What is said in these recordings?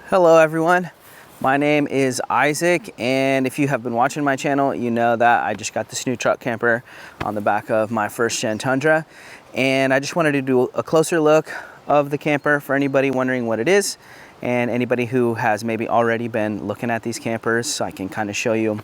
Hello everyone, my name is Isaac, and if you have been watching my channel, you know that I just got this new truck camper on the back of my first gen Tundra, and I just wanted to do a closer look of the camper for anybody wondering what it is, and anybody who has maybe already been looking at these campers, so I can kind of show you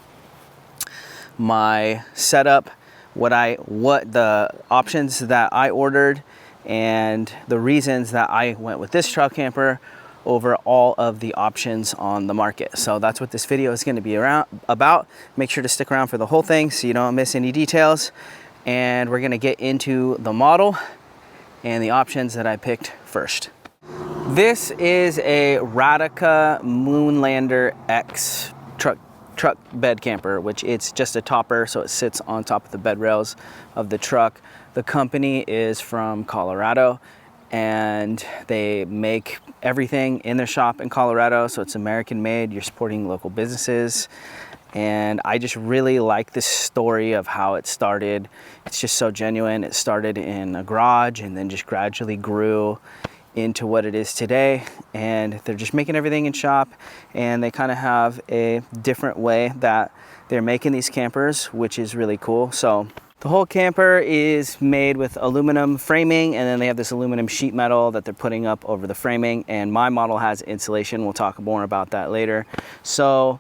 my setup, what the options that I ordered, and the reasons that I went with this truck camper over all of the options on the market. So that's what this video is going to be about. Make sure to stick around for the whole thing so you don't miss any details. And we're going to get into the model and the options that I picked first. This is a Radica MoonLander X truck bed camper, which it's just a topper, so it sits on top of the bed rails of the truck. The company is from Colorado, and they make everything in their shop in Colorado, so it's American made. You're supporting local businesses, and I just really like this story of how it started. It's just so genuine. It started in a garage and then just gradually grew into what it is today, and they're just making everything in shop, and they kind of have a different way that they're making these campers, which is really cool. So the whole camper is made with aluminum framing, and then they have this aluminum sheet metal that they're putting up over the framing, and my model has insulation. We'll talk more about that later. So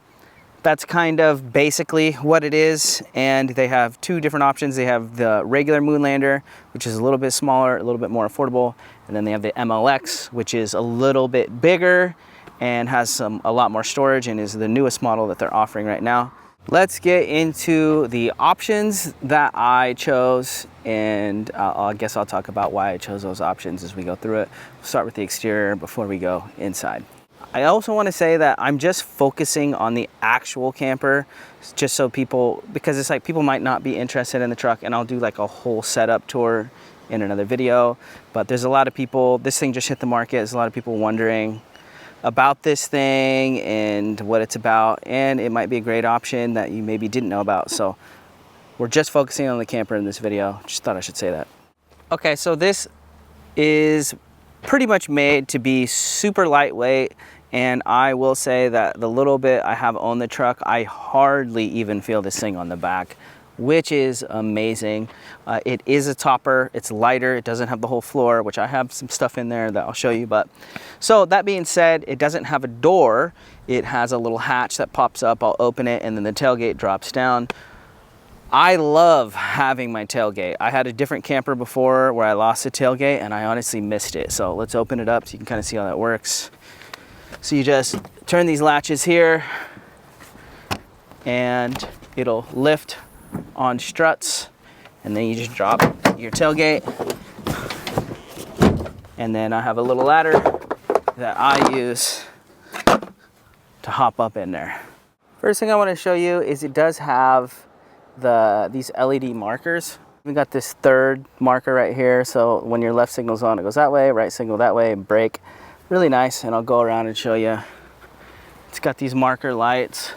that's kind of basically what it is, and they have two different options. They have the regular Moonlander, which is a little bit smaller, a little bit more affordable, and then they have the MLX, which is a little bit bigger and has a lot more storage and is the newest model that they're offering right now. Let's get into the options that I chose, and I guess I'll talk about why I chose those options as we go through it. We'll start with the exterior before we go inside. I also want to say that I'm just focusing on the actual camper, just so because it's like people might not be interested in the truck, and I'll do like a whole setup tour in another video. But there's a lot of people, this thing just hit the market, there's a lot of people wondering about this thing and what it's about, and it might be a great option that you maybe didn't know about. So we're just focusing on the camper in this video. Just thought I should say that. Okay, so this is pretty much made to be super lightweight, and I will say that the little bit I have on the truck, I hardly even feel this thing on the back, which is amazing. It is a topper, it's lighter, it doesn't have the whole floor, which I have some stuff in there that I'll show you. But so that being said, it doesn't have a door, it has a little hatch that pops up. I'll open it and then the tailgate drops down. I love having my tailgate. I had a different camper before where I lost the tailgate and I honestly missed it. So let's open it up so you can kind of see how that works. So you just turn these latches here and it'll lift on struts, and then you just drop your tailgate, and then I have a little ladder that I use to hop up in there. First thing I want to show you is it does have these LED markers. We got this third marker right here, so when your left signal's on, it goes that way, right signal that way, and brake. Really nice, and I'll go around and show you. It's got these marker lights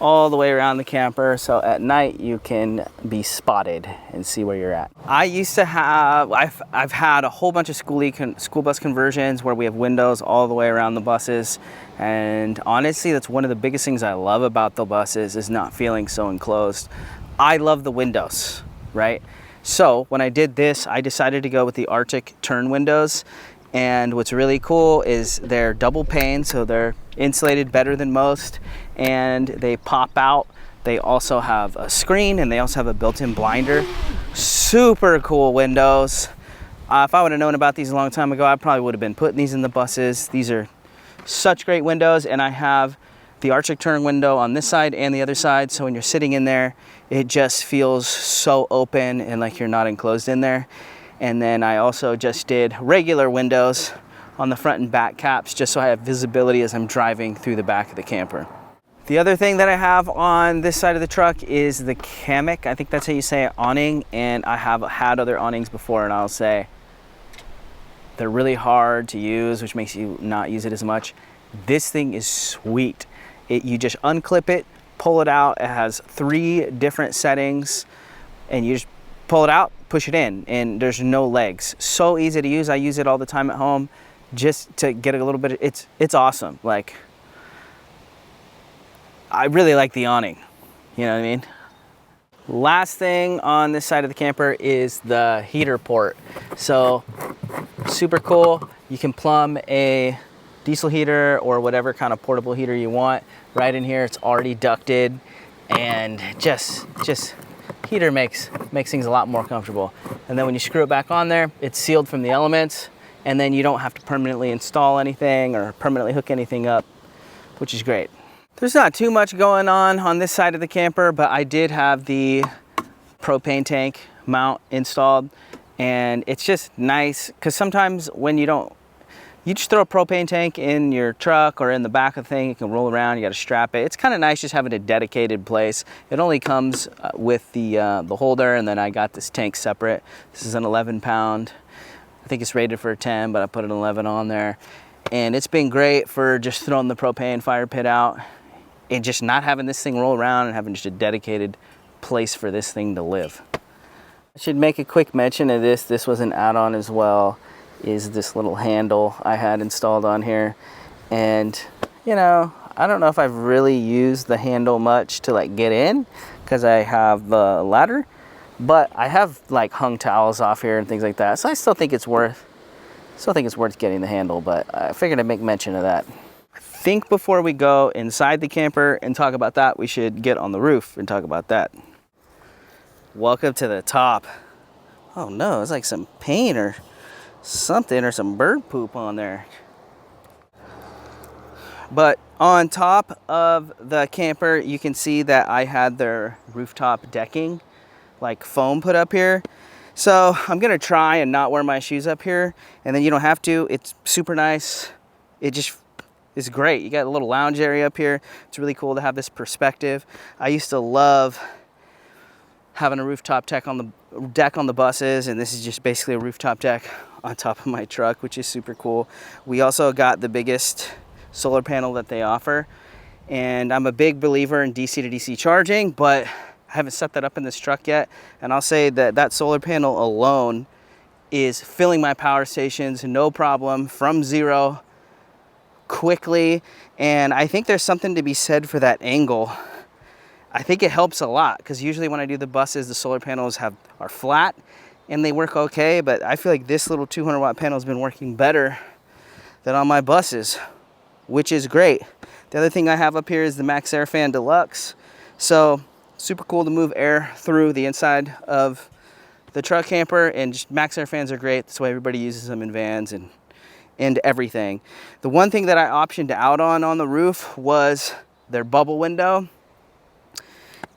all the way around the camper, so at night you can be spotted and see where you're at. I used to have, I've had a whole bunch of school bus conversions where we have windows all the way around the buses, and honestly that's one of the biggest things I love about the buses is not feeling so enclosed. I love the windows, right? So when I did this, I decided to go with the Arctic turn windows, and what's really cool is they're double pane, so they're insulated better than most, and they pop out. They also have a screen, and they also have a built-in blinder. Super cool windows. If I would have known about these a long time ago, I probably would have been putting these in the buses. These are such great windows, and I have the Arctic turn window on this side and the other side, so when you're sitting in there, it just feels so open and like you're not enclosed in there. And then I also just did regular windows on the front and back caps, just so I have visibility as I'm driving through the back of the camper. The other thing that I have on this side of the truck is the hammock. I think that's how you say it, awning. And I have had other awnings before, and I'll say they're really hard to use, which makes you not use it as much. This thing is sweet. You just unclip it, pull it out. It has 3 different settings, and you just pull it out, push it in, and there's no legs. So easy to use. I use it all the time at home just to get a little bit of, it's awesome. Like, I really like the awning, you know what I mean? Last thing on this side of the camper is the heater port. So super cool. You can plumb a diesel heater or whatever kind of portable heater you want right in here. It's already ducted, and just heater makes things a lot more comfortable. And then when you screw it back on there, it's sealed from the elements, and then you don't have to permanently install anything or permanently hook anything up, which is great. There's not too much going on this side of the camper, but I did have the propane tank mount installed, and it's just nice because sometimes when you just throw a propane tank in your truck or in the back of the thing, you can roll around, you got to strap it. It's kind of nice just having a dedicated place. It only comes with the holder, and then I got this tank separate. This is an 11-pound. I think it's rated for a 10, but I put an 11 on there. And it's been great for just throwing the propane fire pit out and just not having this thing roll around and having just a dedicated place for this thing to live. I should make a quick mention of this. This was an add-on as well, is this little handle I had installed on here. And, you know, I don't know if I've really used the handle much to like get in because I have the ladder, but I have like hung towels off here and things like that. So I still think it's worth getting the handle, but I figured I'd make mention of that. I think before we go inside the camper and talk about that, we should get on the roof and talk about that. Welcome to the top. Oh no, it's like some paint or something, or some bird poop on there. But on top of the camper, you can see that I had their rooftop decking, like foam, put up here. So I'm gonna try and not wear my shoes up here, and then you don't have to. It's super nice. It just is great. You got a little lounge area up here. It's really cool to have this perspective. I used to love having a rooftop deck on the buses, and this is just basically a rooftop deck on top of my truck, which is super cool. We also got the biggest solar panel that they offer, and I'm a big believer in DC to DC charging, but I haven't set that up in this truck yet. And I'll say that that solar panel alone is filling my power stations no problem, from zero, quickly. And I think there's something to be said for that angle. I think it helps a lot, because usually when I do the buses, the solar panels are flat and they work okay, but I feel like this little 200 watt panel has been working better than on my buses, which is great. The other thing I have up here is the Max Air Fan Deluxe. So super cool to move air through the inside of the truck camper, and just Max Air fans are great. That's why everybody uses them in vans and everything. The one thing that I optioned out on the roof was their bubble window.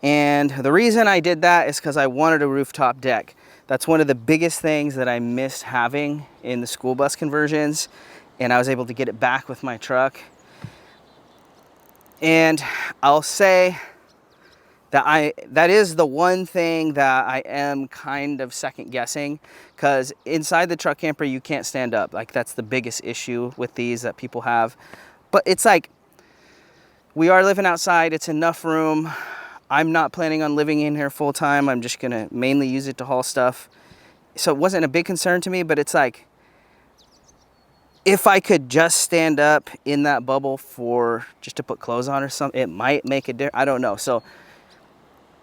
And the reason I did that is because I wanted a rooftop deck. That's one of the biggest things that I missed having in the school bus conversions, and I was able to get it back with my truck. And I'll say that is the one thing that I am kind of second guessing, because inside the truck camper you can't stand up. Like, that's the biggest issue with these that people have. But it's like, we are living outside, it's enough room. I'm not planning on living in here full time. I'm just gonna mainly use it to haul stuff. So it wasn't a big concern to me, but it's like, if I could just stand up in that bubble for just to put clothes on or something, it might make a difference. I don't know. So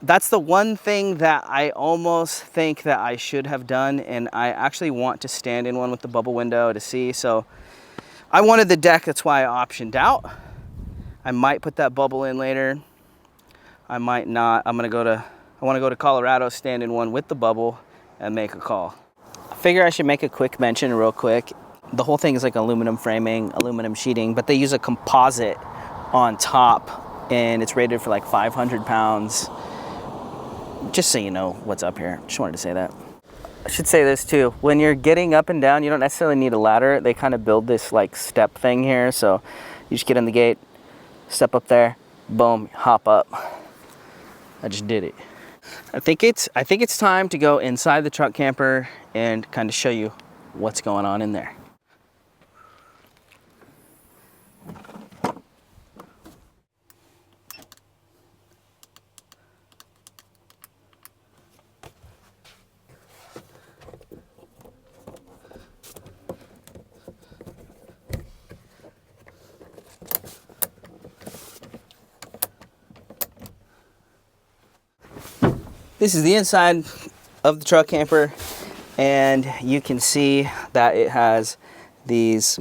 that's the one thing that I almost think that I should have done, and I actually want to stand in one with the bubble window to see. So I wanted the deck, that's why I optioned out. I might put that bubble in later. I might not. I want to go to Colorado, stand in one with the bubble, and make a call. I figure I should make a quick mention real quick. The whole thing is like aluminum framing, aluminum sheeting, but they use a composite on top, and it's rated for like 500 pounds. Just so you know what's up here. Just wanted to say that. I should say this too. When you're getting up and down, you don't necessarily need a ladder. They kind of build this like step thing here. So you just get in the gate, step up there, Boom, hop up. I just did it. I think it's time to go inside the truck camper and kind of show you what's going on in there. This is the inside of the truck camper, and you can see that it has these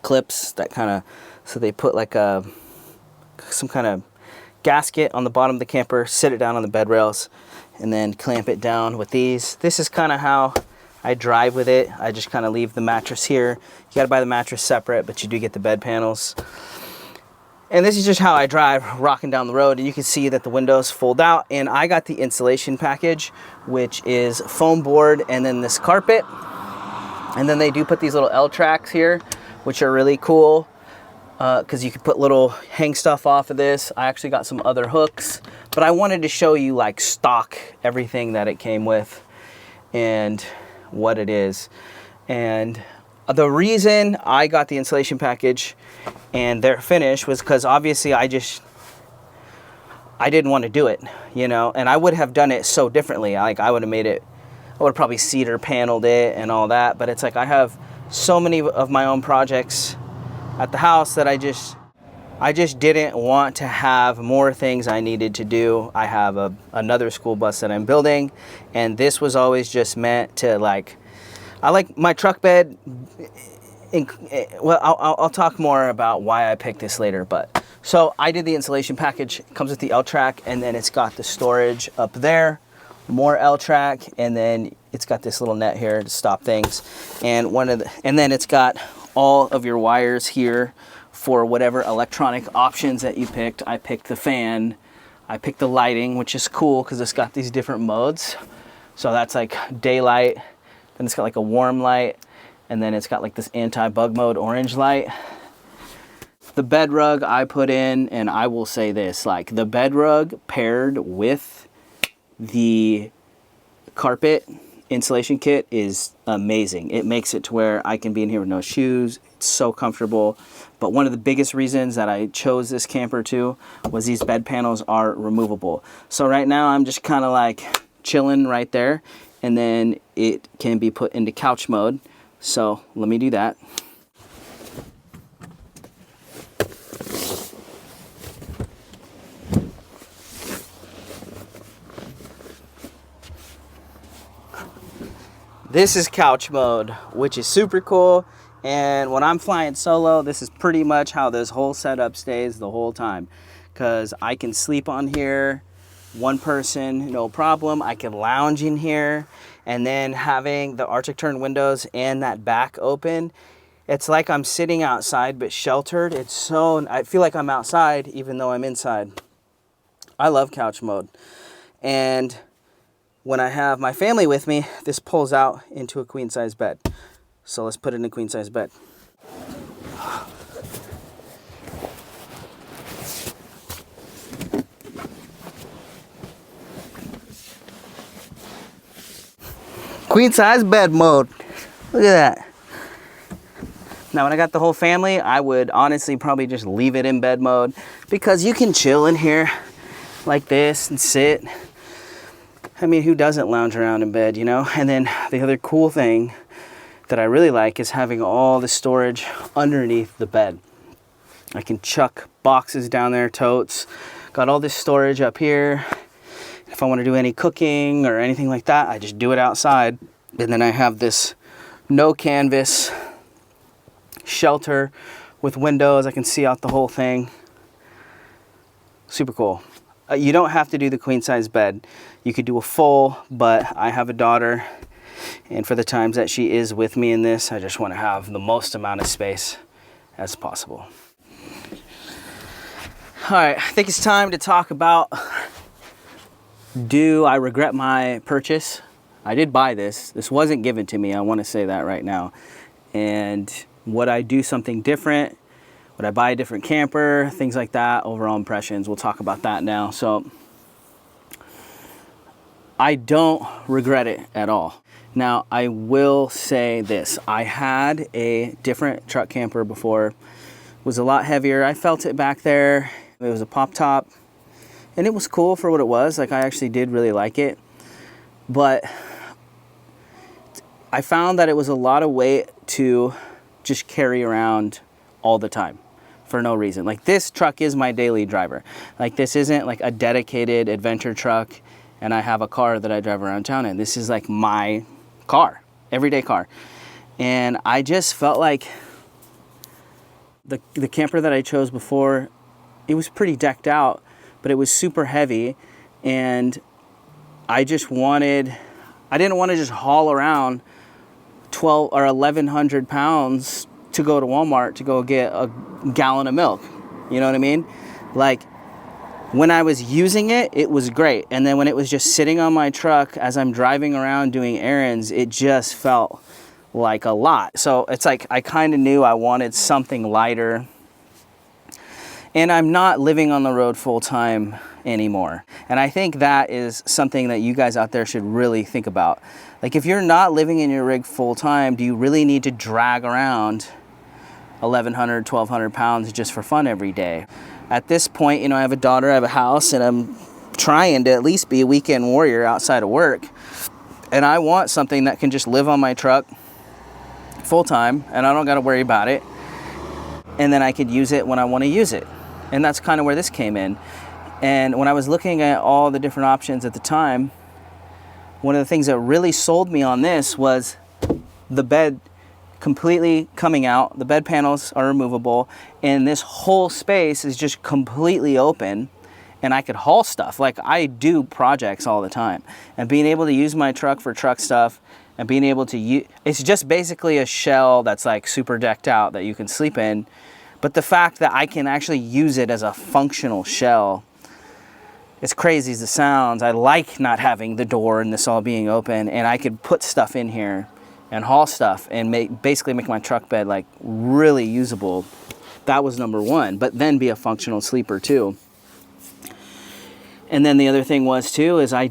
clips that kind of, so they put like some kind of gasket on the bottom of the camper, sit it down on the bed rails, and then clamp it down with these. This is kind of how I drive with it. I just kind of leave the mattress here. You got to buy the mattress separate, but you do get the bed panels. And this is just how I drive, rocking down the road. And you can see that the windows fold out. And I got the insulation package, which is foam board and then this carpet. And then they do put these little L tracks here, which are really cool because you can put little hang stuff off of this. I actually got some other hooks, but I wanted to show you like stock, everything that it came with and what it is. And the reason I got the insulation package and their finish was because obviously I didn't want to do it, you know, and I would have done it so differently. Like I would have probably cedar paneled it and all that, but it's like I have so many of my own projects at the house that I just didn't want to have more things I needed to do. I have another school bus that I'm building, and this was always just meant to like, I like my truck bed. Well, I'll talk more about why I picked this later, but so I did the insulation package. It comes with the L track, and then it's got the storage up there, more L track, and then it's got this little net here to stop things, and then it's got all of your wires here for whatever electronic options that you picked. I picked the fan, I picked the lighting, which is cool because it's got these different modes. So that's like daylight, then it's got like a warm light, and then it's got like this anti-bug mode orange light. The bed rug I put in, and I will say this, like the bed rug paired with the carpet insulation kit is amazing. It makes it to where I can be in here with no shoes. It's so comfortable. But one of the biggest reasons that I chose this camper too was these bed panels are removable. So right now I'm just kind of like chilling right there, and then it can be put into couch mode. So let me do that. This is couch mode, which is super cool. And when I'm flying solo, this is pretty much how this whole setup stays the whole time. Because I can sleep on here, one person, no problem. I can lounge in here. And then having the Arctic Tern windows and that back open, it's like I'm sitting outside but sheltered. I feel like I'm outside even though I'm inside. I love couch mode. And when I have my family with me, this pulls out into a queen size bed. So let's put it in a queen size bed. Queen size bed mode. Look at that. Now when I got the whole family, I would honestly probably just leave it in bed mode because you can chill in here like this and sit. I mean, who doesn't lounge around in bed, you know? And then the other cool thing that I really like is having all the storage underneath the bed. I can chuck boxes down there, totes. Got all this storage up here. If I want to do any cooking or anything like that, I just do it outside. And then I have this no canvas shelter with windows. I can see out the whole thing. Super cool. You don't have to do the queen size bed. You could do a full, but I have a daughter, and for the times that she is with me in this, I just want to have the most amount of space as possible. All right, I think it's time to talk about, do I regret my purchase? I did buy this. This wasn't given to me. I want to say that right now. And would I do something different? Would I buy a different camper? Things like that, overall impressions. We'll talk about that now. So I don't regret it at all. Now, I will say this. I had a different truck camper before. It was a lot heavier. I felt it back there. It was a pop top. And it was cool for what it was. Like, I actually did really like it. But I found that it was a lot of weight to just carry around all the time for no reason. Like, this truck is my daily driver. Like, this isn't like a dedicated adventure truck and I have a car that I drive around town in. This is like my car, everyday car. And I just felt like the camper that I chose before, it was pretty decked out, but it was super heavy. And I just wanted, I didn't want to just haul around 12 or 1,100 pounds to go to Walmart to go get a gallon of milk. You know what I mean? Like, when I was using it, it was great. And then when it was just sitting on my truck as I'm driving around doing errands, it just felt like a lot. So it's like I kind of knew I wanted something lighter. And I'm not living on the road full time anymore. And I think that is something that you guys out there should really think about. Like, if you're not living in your rig full time, do you really need to drag around 1,100, 1,200 pounds just for fun every day? At this point, you know, I have a daughter, I have a house, and I'm trying to at least be a weekend warrior outside of work. And I want something that can just live on my truck full time, and I don't got to worry about it. And then I could use it when I want to use it. And that's kind of where this came in. And when I was looking at all the different options at the time, one of the things that really sold me on this was the bed completely coming out. The bed panels are removable, and this whole space is just completely open, and I could haul stuff. Like, I do projects all the time, and being able to use my truck for truck stuff and being able to use, it's just basically a shell that's like super decked out that you can sleep in. But the fact that I can actually use it as a functional shell, as crazy as it sounds, I like not having the door and this all being open, and I could put stuff in here and haul stuff and basically make my truck bed like really usable. That was number one, but then be a functional sleeper too. And then the other thing was too, is I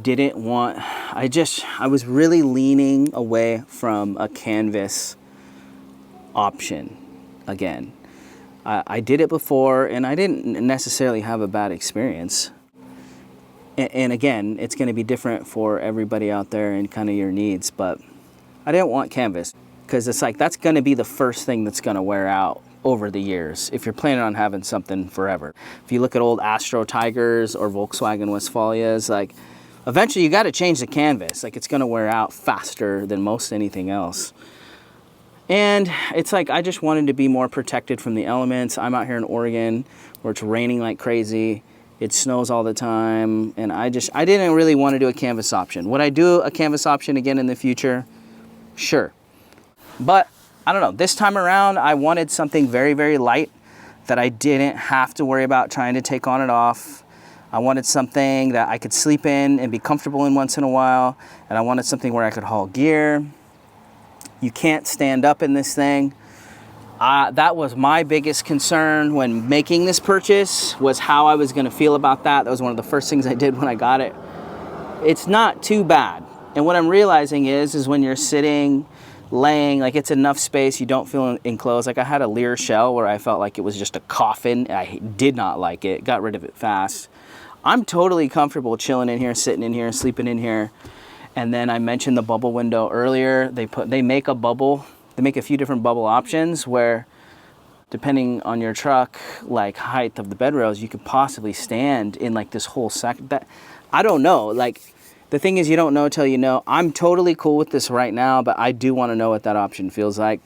was really leaning away from a canvas option again. I did it before and I didn't necessarily have a bad experience. And again, it's going to be different for everybody out there and kind of your needs, but I didn't want canvas because it's like that's going to be the first thing that's going to wear out over the years if you're planning on having something forever. If you look at old Astro Tigers or Volkswagen Westfalias, like eventually you got to change the canvas. Like, it's going to wear out faster than most anything else. And it's like I just wanted to be more protected from the elements. I'm out here in Oregon where it's raining like crazy. It snows all the time, and I didn't really want to do a canvas option. Would I do a canvas option again in the future? Sure. But I don't know, this time around I wanted something very, very light that I didn't have to worry about trying to take on and off. I wanted something that I could sleep in and be comfortable in once in a while, and I wanted something where I could haul gear. You can't stand up in this thing. That was my biggest concern when making this purchase, was how I was gonna feel about that. That was one of the first things I did when I got it. It's not too bad. And what I'm realizing is when you're sitting, laying, like it's enough space, you don't feel enclosed. Like I had a Lear shell where I felt like it was just a coffin. I did not like it, got rid of it fast. I'm totally comfortable chilling in here, sitting in here, sleeping in here. And then I mentioned the bubble window earlier. They make a bubble. They make a few different bubble options where, depending on your truck, like height of the bed rails, you could possibly stand in like this whole that I don't know. Like, the thing is, you don't know till you know. I'm totally cool with this right now, but I do want to know what that option feels like.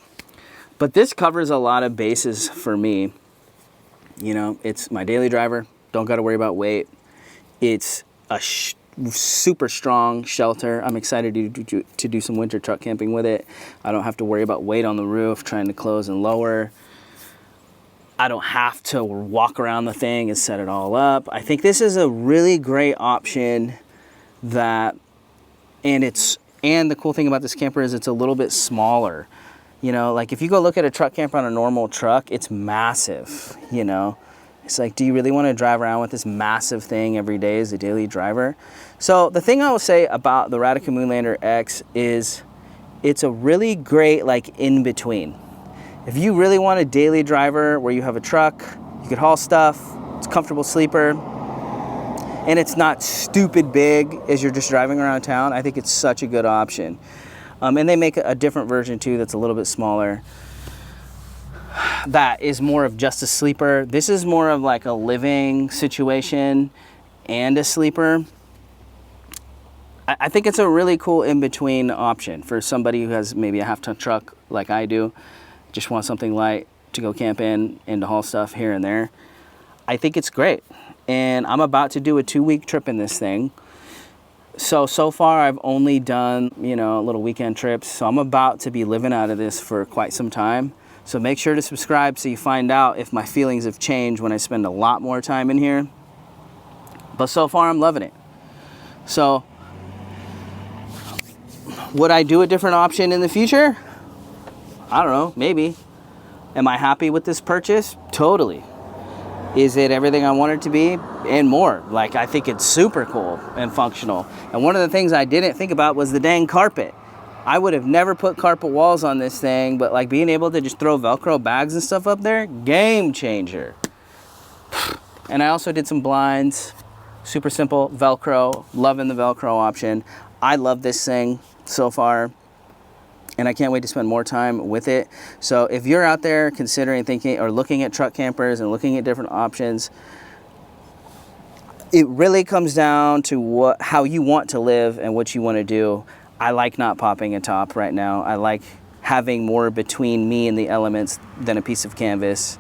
But this covers a lot of bases for me. You know, it's my daily driver. Don't got to worry about weight. It's a super strong shelter. I'm excited to do some winter truck camping with it. I don't have to worry about weight on the roof, trying to close and lower. I don't have to walk around the thing and set it all up. I think this is a really great option. And the cool thing about this camper is it's a little bit smaller. You know, like if you go look at a truck camper on a normal truck, it's massive, you know. It's like, do you really want to drive around with this massive thing every day as a daily driver? So the thing I will say about the Radica MoonLander X is it's a really great like in between. If you really want a daily driver where you have a truck, you could haul stuff, it's a comfortable sleeper, and it's not stupid big as you're just driving around town, I think it's such a good option. And they make a different version too that's a little bit smaller. That is more of just a sleeper. This is more of like a living situation and a sleeper. I think it's a really cool in-between option for somebody who has maybe a half-ton truck like I do, just want something light to go camp in and to haul stuff here and there. I think it's great. And I'm about to do a 2-week trip in this thing. So far I've only done, you know, little weekend trips. So I'm about to be living out of this for quite some time. So make sure to subscribe so you find out if my feelings have changed when I spend a lot more time in here. But so far I'm loving it. So would I do a different option in the future? I don't know, maybe. Am I happy with this purchase? Totally. Is it everything I want it to be? And more. Like, I think it's super cool and functional. And one of the things I didn't think about was the dang carpet. I would have never put carpet walls on this thing, but like being able to just throw Velcro bags and stuff up there, game changer. And I also did some blinds, super simple Velcro, loving the Velcro option. I love this thing so far, and I can't wait to spend more time with it. So if you're out there considering thinking or looking at truck campers and looking at different options, it really comes down to how you want to live and what you want to do. I like not popping a top right now. I like having more between me and the elements than a piece of canvas.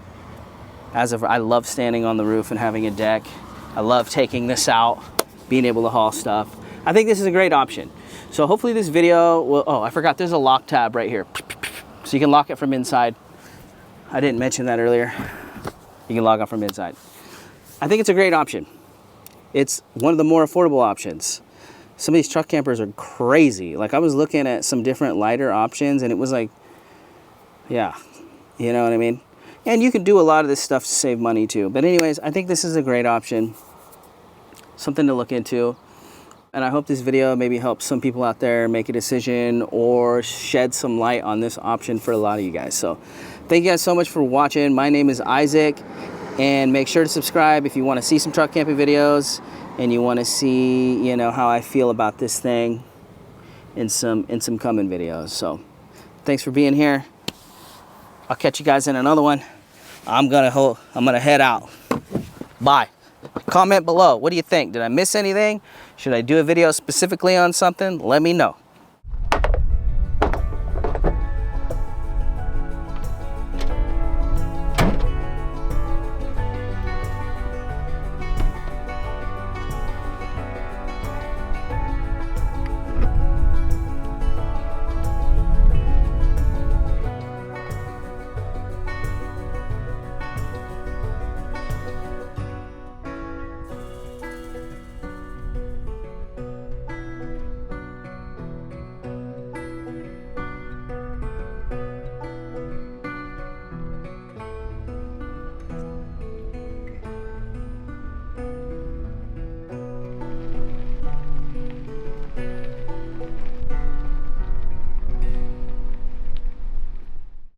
I love standing on the roof and having a deck. I love taking this out, being able to haul stuff. I think this is a great option. So hopefully this video will, oh, I forgot there's a lock tab right here. So you can lock it from inside. I didn't mention that earlier. You can lock it from inside. I think it's a great option. It's one of the more affordable options. Some of these truck campers are crazy. Like I was looking at some different lighter options and it was like, yeah, you know what I mean? And you can do a lot of this stuff to save money too. But anyways, I think this is a great option. Something to look into. And I hope this video maybe helps some people out there make a decision or shed some light on this option for a lot of you guys. So thank you guys so much for watching. My name is Isaac, and make sure to subscribe if you want to see some truck camping videos and you want to see, you know, how I feel about this thing in some coming videos. So thanks for being here. I'll catch you guys in another one. I'm gonna head out. Bye. Comment below. What do you think? Did I miss anything? Should I do a video specifically on something? Let me know.